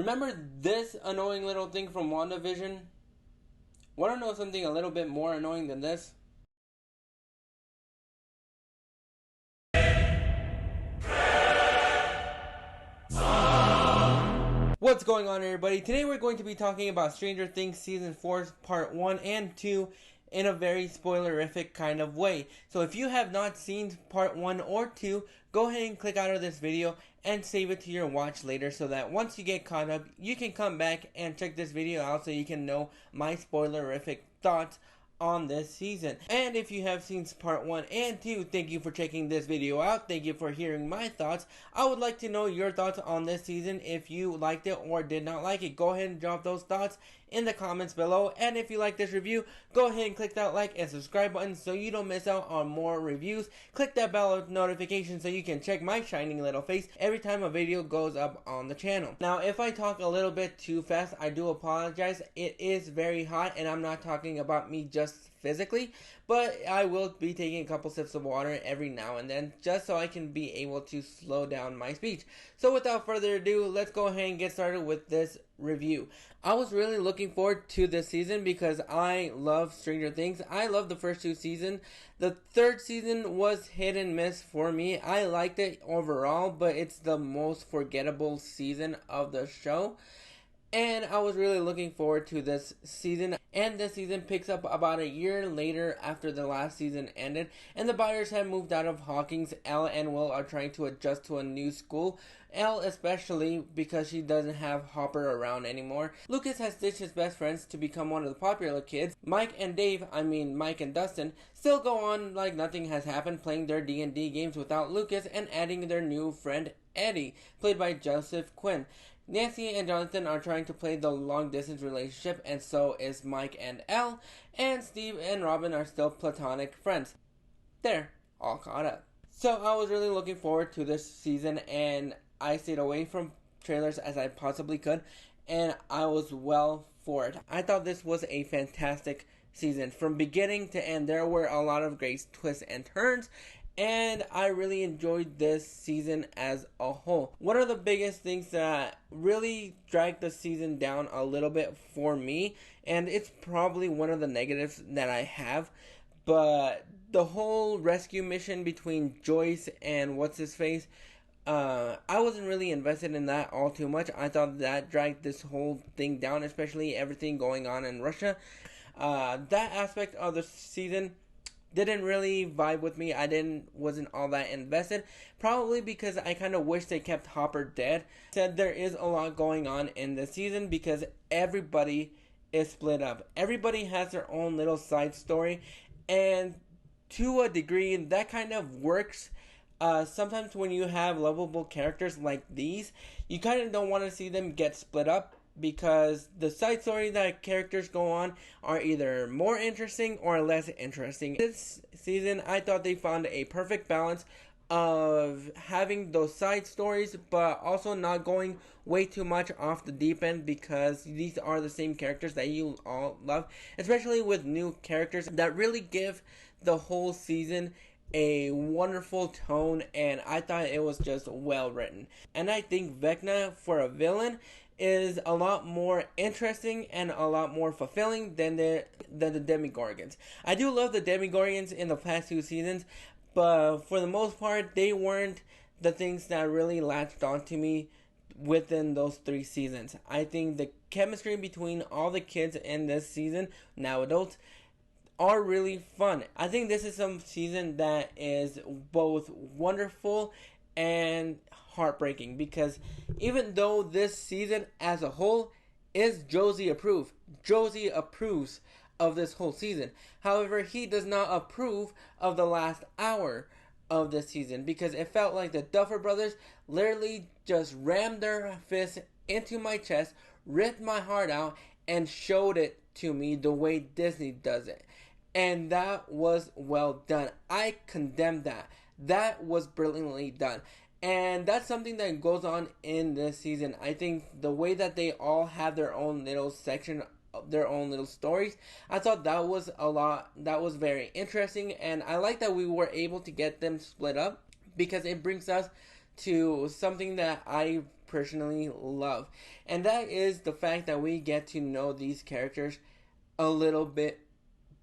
Remember this annoying little thing from WandaVision? Want to know something a little bit more annoying than this? What's going on, everybody? Today we're going to be talking about Stranger Things Season 4 Part 1 and 2 in a very spoilerific kind of way. So if you have not seen Part 1 or 2, go ahead and click out of this video and save it to your watch later, so that once you get caught up, you can come back and check this video out so you can know my spoilerific thoughts on this season. And if you have seen part 1 and 2, thank you for checking this video out. Thank you for hearing my thoughts. I would like to know your thoughts on this season. If you liked it or did not like it, go ahead and drop those thoughts in the comments below. And if you like this review, go ahead and click that like and subscribe button so you don't miss out on more reviews. Click that bell notification so you can check my shining little face every time a video goes up on the channel. Now, if I talk a little bit too fast, I do apologize. It is very hot, and I'm not talking about me just physically, but I will be taking a couple sips of water every now and then just so I can be able to slow down my speech. So without further ado, let's go ahead and get started with this review. I was really looking forward to this season because I love Stranger Things. I love the first 2 seasons. The 3rd season was hit and miss for me. I liked it overall, but it's the most forgettable season of the show. And I was really looking forward to this season. And this season picks up about a year later after the last season ended. And the Byers have moved out of Hawkins. Elle and Will are trying to adjust to a new school. Elle especially because she doesn't have Hopper around anymore. Lucas has ditched his best friends to become one of the popular kids. Mike and Dustin, still go on like nothing has happened, playing their D&D games without Lucas and adding their new friend Eddie, played by Joseph Quinn. Nancy and Jonathan are trying to play the long-distance relationship, and so is Mike and Elle, and Steve and Robin are still platonic friends. They're all caught up. So I was really looking forward to this season, and I stayed away from trailers as I possibly could, and I was well for it. I thought this was a fantastic season. From beginning to end, there were a lot of great twists and turns, and I really enjoyed this season as a whole. One of the biggest things that really dragged the season down a little bit for me, and it's probably one of the negatives that I have, but the whole rescue mission between Joyce and what's-his-face, I wasn't really invested in that all too much. I thought that dragged this whole thing down, especially everything going on in Russia. That aspect of the season didn't really vibe with me. Wasn't all that invested. Probably because I kind of wish they kept Hopper dead. Said there is a lot going on in this season because everybody is split up. Everybody has their own little side story, and to a degree that kind of works. Sometimes when you have lovable characters like these, you kind of don't want to see them get split up, because the side story that characters go on are either more interesting or less interesting. This season, I thought they found a perfect balance of having those side stories, but also not going way too much off the deep end, because these are the same characters that you all love, especially with new characters that really give the whole season a wonderful tone, and I thought it was just well written. And I think Vecna for a villain is a lot more interesting and a lot more fulfilling than the Demogorgons. I do love the Demogorgons in the past 2 seasons, but for the most part, they weren't the things that really latched onto me within those 3 seasons. I think the chemistry between all the kids in this season, now adults, are really fun. I think this is some season that is both wonderful and heartbreaking, because even though this season as a whole is Josie approved, Josie approves of this whole season. However, he does not approve of the last hour of this season, because it felt like the Duffer Brothers literally just rammed their fist into my chest, ripped my heart out, and showed it to me the way Disney does it. And that was well done. I condemn that. That was brilliantly done. And that's something that goes on in this season. I think the way that they all have their own little section, their own little stories, I thought that was very interesting. And I like that we were able to get them split up, because it brings us to something that I personally love. And that is the fact that we get to know these characters a little bit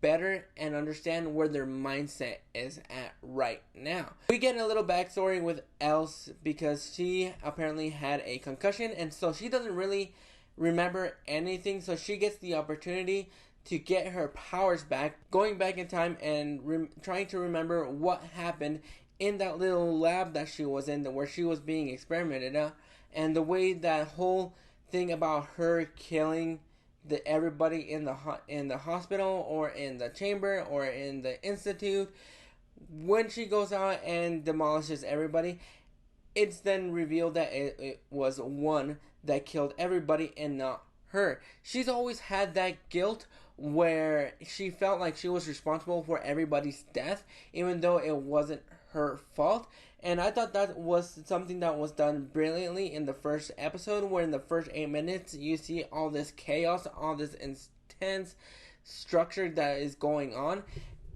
better and understand where their mindset is at right now. We get a little backstory with Else because she apparently had a concussion, and so she doesn't really remember anything, so she gets the opportunity to get her powers back, going back in time and trying to remember what happened in that little lab that she was in, where she was being experimented on, and the way that whole thing about her killing everybody in the hospital or in the chamber or in the institute. When she goes out and demolishes everybody, it's then revealed that it was one that killed everybody and not her. She's always had that guilt where she felt like she was responsible for everybody's death, even though it wasn't her fault. And I thought that was something that was done brilliantly in the first episode, where in the first 8 minutes you see all this chaos, all this intense structure that is going on,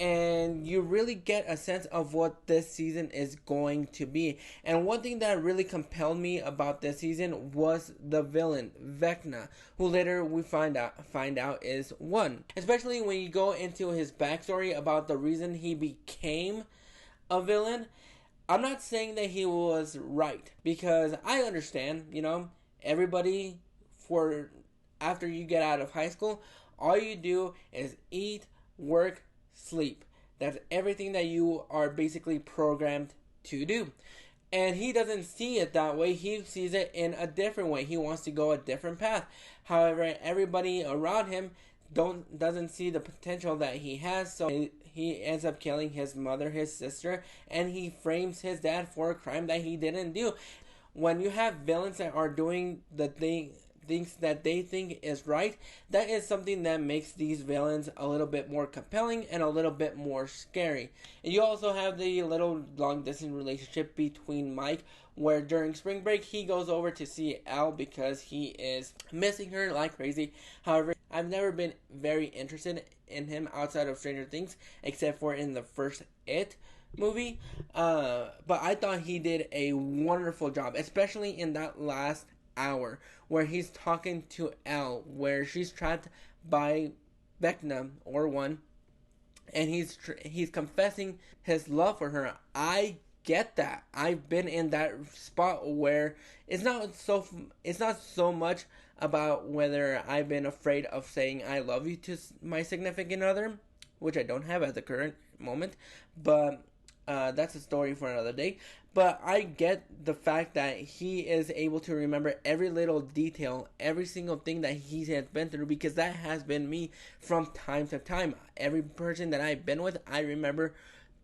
and you really get a sense of what this season is going to be. And one thing that really compelled me about this season was the villain, Vecna, who later we find out is one. Especially when you go into his backstory about the reason he became a villain. I'm not saying that he was right, because I understand, everybody, for after you get out of high school, all you do is eat, work, sleep. That's everything that you are basically programmed to do. And he doesn't see it that way. He sees it in a different way. He wants to go a different path. However, everybody around him doesn't see the potential that he has, so he ends up killing his mother, his sister, and he frames his dad for a crime that he didn't do. When you have villains that are doing the things that they think is right, that is something that makes these villains a little bit more compelling and a little bit more scary. And you also have the little long distance relationship between Mike, where during spring break he goes over to see Elle because he is missing her like crazy. However, I've never been very interested in him outside of Stranger Things, except for in the first It movie. But I thought he did a wonderful job, especially in that last hour where he's talking to Elle, where she's trapped by Vecna or one, and he's confessing his love for her. I get that. I've been in that spot where it's not so much about whether I've been afraid of saying I love you to my significant other, which I don't have at the current moment, but that's a story for another day. But I get the fact that he is able to remember every little detail, every single thing that he has been through, because that has been me from time to time. Every person that I've been with, I remember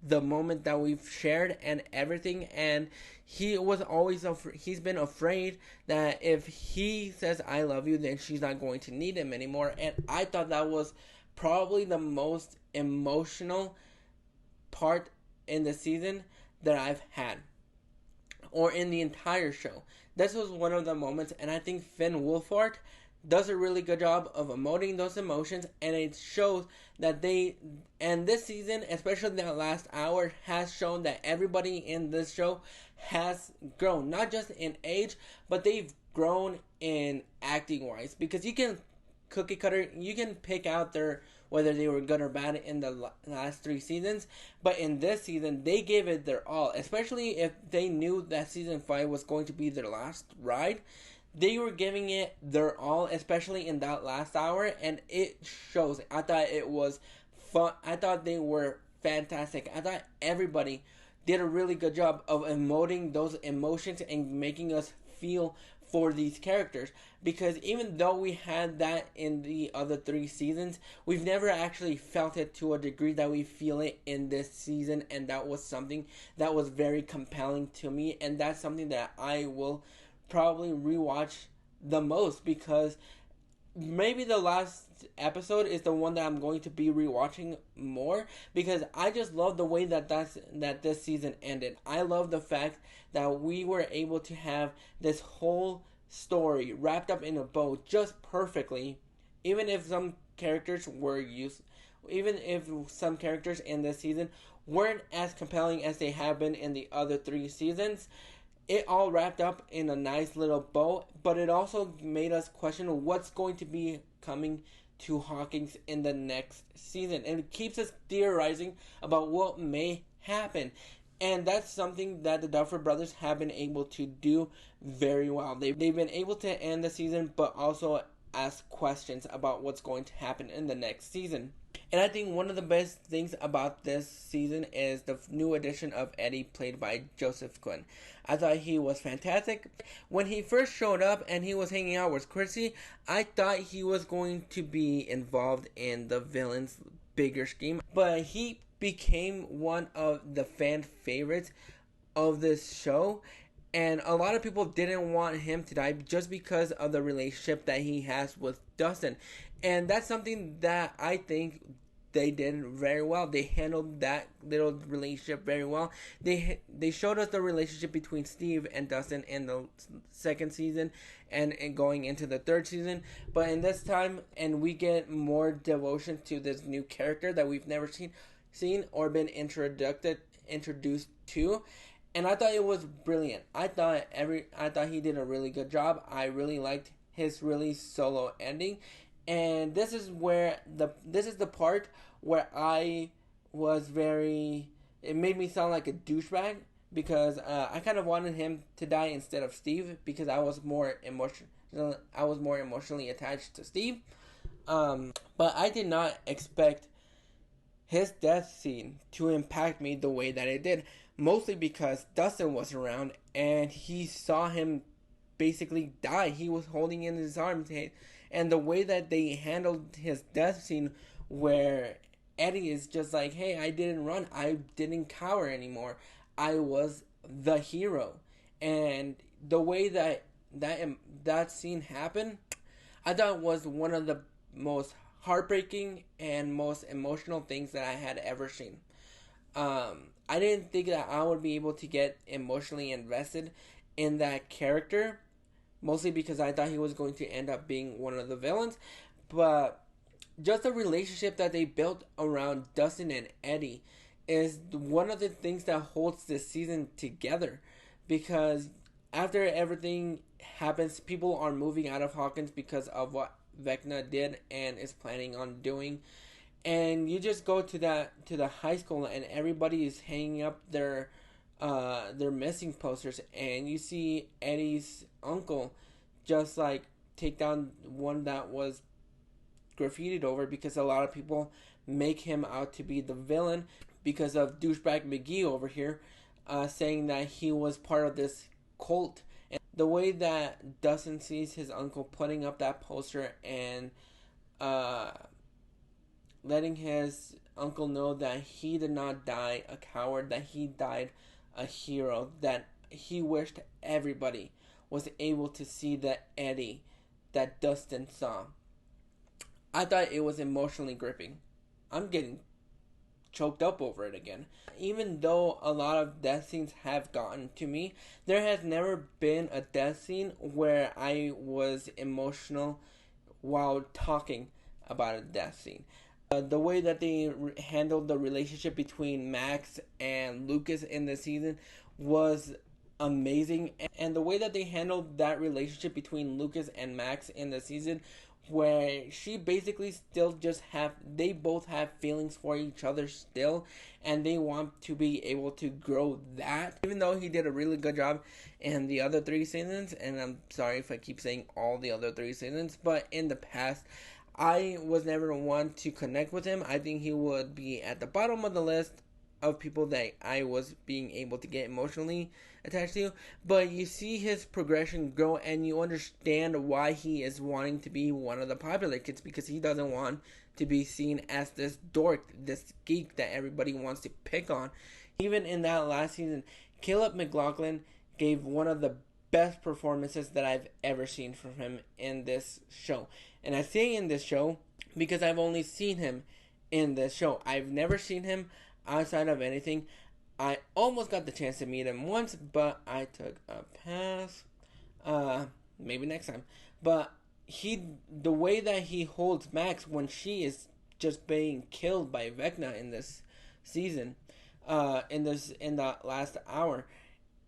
the moment that we've shared and everything. And he was always he's been afraid that if he says I love you, then she's not going to need him anymore. And I thought that was probably the most emotional part in the season that I've had, or in the entire show. This was one of the moments, and I think Finn Wolfhard does a really good job of emoting those emotions, and it shows that and this season, especially that last hour, has shown that everybody in this show has grown, not just in age, but they've grown in acting wise, because you can cookie cutter, you can pick out whether they were good or bad in the last 3 seasons, but in this season, they gave it their all, especially if they knew that season 5 was going to be their last ride. They were giving it their all, especially in that last hour, and it shows. I thought it was fun. I thought they were fantastic. I thought everybody did a really good job of emoting those emotions and making us feel for these characters, because even though we had that in the other 3 seasons, we've never actually felt it to a degree that we feel it in this season, and that was something that was very compelling to me, and that's something that I will probably rewatch the most, because maybe the last episode is the one that I'm going to be rewatching more, because I just love the way that this season ended. I love the fact that we were able to have this whole story wrapped up in a bow just perfectly, even if some characters in this season weren't as compelling as they have been in the other 3 seasons. it all wrapped up in a nice little bow, but it also made us question what's going to be coming to Hawkins in the next season. And it keeps us theorizing about what may happen. And that's something that the Duffer Brothers have been able to do very well. They've been able to end the season, but also ask questions about what's going to happen in the next season. And I think one of the best things about this season is the new addition of Eddie, played by Joseph Quinn. I thought he was fantastic. When he first showed up and he was hanging out with Chrissy, I thought he was going to be involved in the villain's bigger scheme. But he became one of the fan favorites of this show. And a lot of people didn't want him to die just because of the relationship that he has with Dustin. And that's something that I think they did very well. They handled that little relationship very well. They showed us the relationship between Steve and Dustin in the second season and going into the third season. But in this time, and we get more devotion to this new character that we've never seen or been introduced to. And I thought it was brilliant. I thought he did a really good job. I really liked his really solo ending. And this is the part where I was it made me sound like a douchebag, because I kind of wanted him to die instead of Steve, because I was more emotionally attached to Steve. But I did not expect his death scene to impact me the way that it did, mostly because Dustin was around and he saw him basically die. He was holding in his arms, and the way that they handled his death scene, where Eddie is just like, hey, I didn't run, I didn't cower anymore, I was the hero. And the way that scene happened, I thought was one of the most heartbreaking and most emotional things that I had ever seen. I didn't think that I would be able to get emotionally invested in that character, mostly because I thought he was going to end up being one of the villains. But just the relationship that they built around Dustin and Eddie is one of the things that holds this season together. Because after everything happens, people are moving out of Hawkins because of what Vecna did and is planning on doing. And you just go to the high school and everybody is hanging up their missing posters, and you see Eddie's uncle just like take down one that was graffitied over, because a lot of people make him out to be the villain because of douchebag McGee over here saying that he was part of this cult. And the way that Dustin sees his uncle putting up that poster and letting his uncle know that he did not die a coward, that he died a hero, that he wished everybody was able to see the Eddie that Dustin saw. I thought it was emotionally gripping. I'm getting choked up over it again. Even though a lot of death scenes have gotten to me, there has never been a death scene where I was emotional while talking about a death scene. The way that they handled the relationship between Max and Lucas in the season was amazing. And the way that they handled that relationship between Lucas and Max in the season, where she basically still they both have feelings for each other still, and they want to be able to grow that. Even though he did a really good job in the other 3 seasons, and I'm sorry if I keep saying all the other 3 seasons, but in the past, I was never one to connect with him. I think he would be at the bottom of the list of people that I was being able to get emotionally attached to. But you see his progression grow, and you understand why he is wanting to be one of the popular kids, because he doesn't want to be seen as this dork, this geek that everybody wants to pick on. Even in that last season, Caleb McLaughlin gave one of the best performances that I've ever seen from him in this show. And I say in this show because I've only seen him in this show. I've never seen him outside of anything. I almost got the chance to meet him once, but I took a pass. Maybe next time. But the way that he holds Max when she is just being killed by Vecna in this season, in the last hour,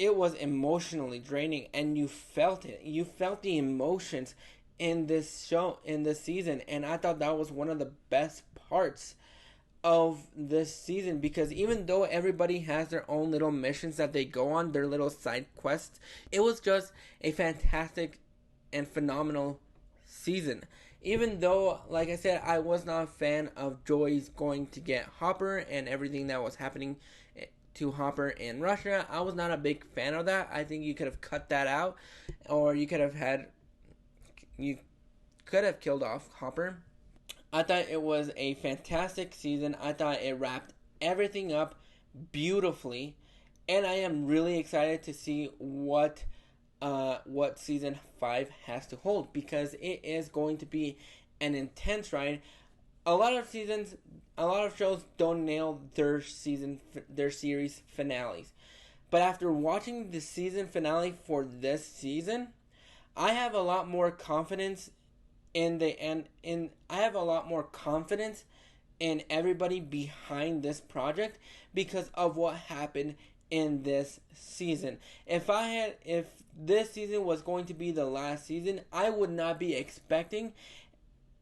it was emotionally draining, and you felt it. You felt the emotions in this show, in this season, and I thought that was one of the best parts of this season, because even though everybody has their own little missions that they go on, their little side quests, it was just a fantastic and phenomenal season. Even though, like I said, I was not a fan of Joy's going to get Hopper and everything that was happening to Hopper in Russia, I was not a big fan of that. I think you could have cut that out, or you could have killed off Hopper. I thought it was a fantastic season. I thought it wrapped everything up beautifully, and I am really excited to see what season 5 has to hold, because it is going to be an intense ride. A lot of shows don't nail their series finales. But after watching the season finale for this season, I have a lot more confidence I have a lot more confidence in everybody behind this project because of what happened in this season. If this season was going to be the last season, I would not be expecting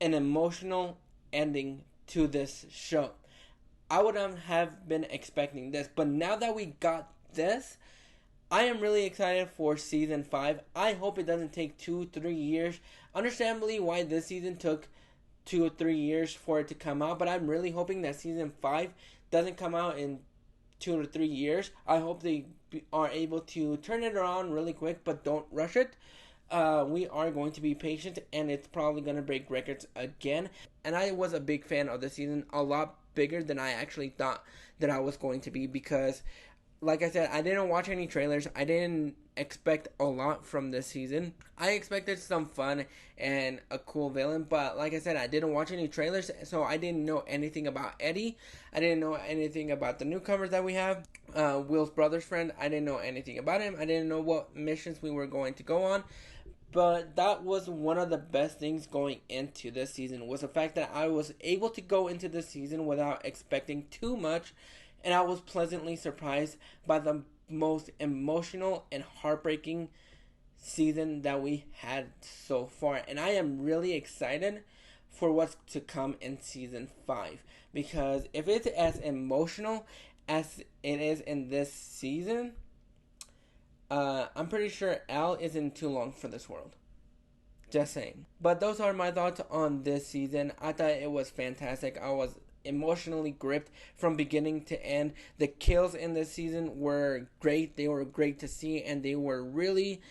an emotional ending to this show. I would not have been expecting this, but now that we got this, I am really excited for season 5. I hope it doesn't take 2-3 years. Understandably, why this season took 2 or 3 years for it to come out, but I'm really hoping that season 5 doesn't come out in 2 or 3 years. I hope they are able to turn it around really quick, but don't rush it. We are going to be patient, and it's probably going to break records again. And I was a big fan of the season, a lot bigger than I actually thought that I was going to be, because like I said, I didn't watch any trailers. I didn't expect a lot from this season. I expected some fun and a cool villain, but like I said, I didn't watch any trailers, so I didn't know anything about Eddie. I didn't know anything about the newcomers that we have. Will's brother's friend, I didn't know anything about him. I didn't know what missions we were going to go on. But that was one of the best things going into this season, was the fact that I was able to go into this season without expecting too much. And I was pleasantly surprised by the most emotional and heartbreaking season that we had so far. And I am really excited for what's to come in season 5. Because if it's as emotional as it is in this season, I'm pretty sure Al isn't too long for this world. Just saying. But those are my thoughts on this season. I thought it was fantastic. I was emotionally gripped from beginning to end. The kills in this season were great. They were great to see, and they were really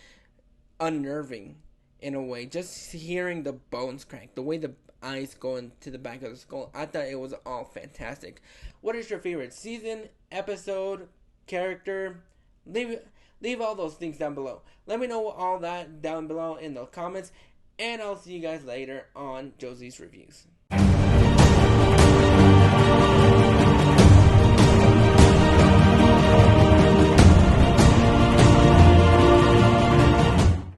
unnerving in a way. Just hearing the bones crack, the way the eyes go into the back of the skull, I thought it was all fantastic. What is your favorite season, episode, character? Leave all those things down below. Let me know all that down below in the comments, and I'll see you guys later on Josie's Reviews.